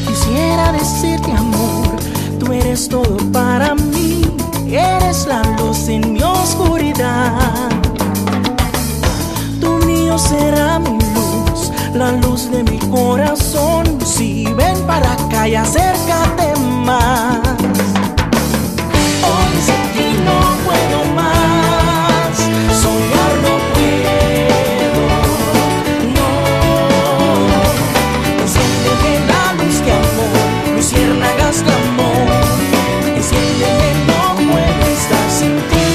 Quisiera decirte, amor, tú eres todo para mí, eres la luz en mi oscuridad. Tu mío será mi luz, la luz de mi corazón. Si ven para acá y acércate más. Hoy sin ti no puedo más, soñar no puedo, no. Enciéndeme la luz de amor, luciérnagas de amor. Enciéndeme, no puedo estar sin ti.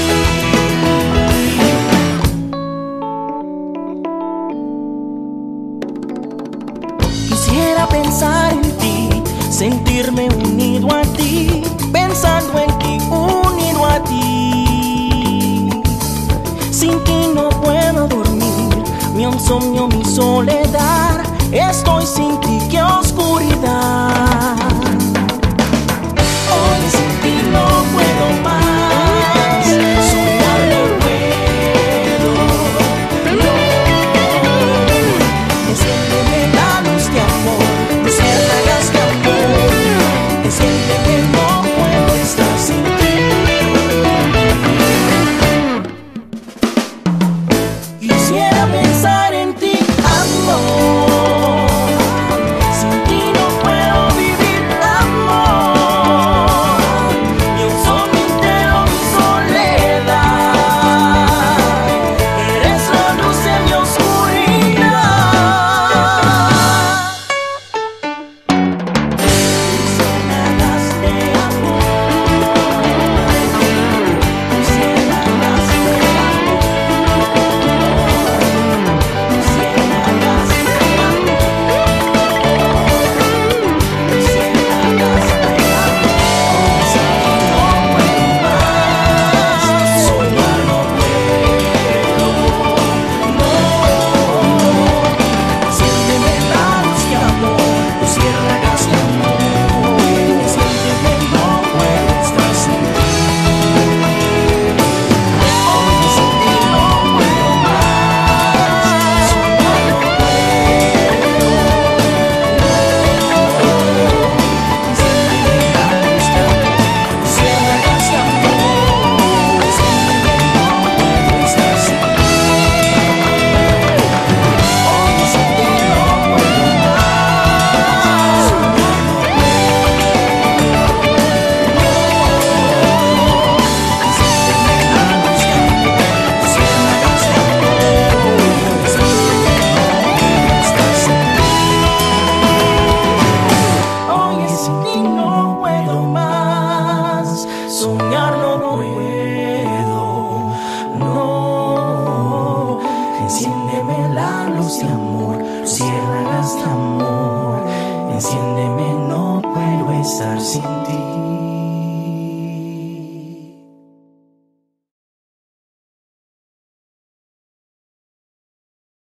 Quisiera pensar en ti, sentirme unido a ti, pensando en ti, unido a ti. Sin ti no puedo dormir, mi insomnio, mi soledad. Estoy sin ti, qué oscuridad. Hoy sin ti no puedo más, soñar no puedo, no. Enciéndeme la luz de amor, luciérnagas de amor. Enciéndeme, no puedo estar sin ti. Quisiera pensar en ti, amor. Sin ti no puedo vivir, amor. Mi insomnio entero, mi soledad. Eres la luz en mi oscuridad. Luciérnagas de amor, luciérnagas de amor, luciérnagas de amor, luciérnagas de amor. No puedo más, soñar no puedo, no. Enciéndeme la luz de amor, luciérnagas de amor. Enciéndeme, no puedo estar sin ti. Hoy sin ti no puedo más, soñar no puedo, no. Enciéndeme la luz de amor, luciérnagas de amor. Enciéndeme, no puedo estar sin ti. Hoy sin ti no puedo más, soñar no puedo, no. Enciéndeme la luz de amor, luciérnagas de amor. Enciéndeme, no puedo estar sin ti. Hoy sin ti no puedo más, soñar no puedo, no. Enciéndeme la luz de amor, luciérnagas de amor. Enciéndeme, no puedo estar sin ti.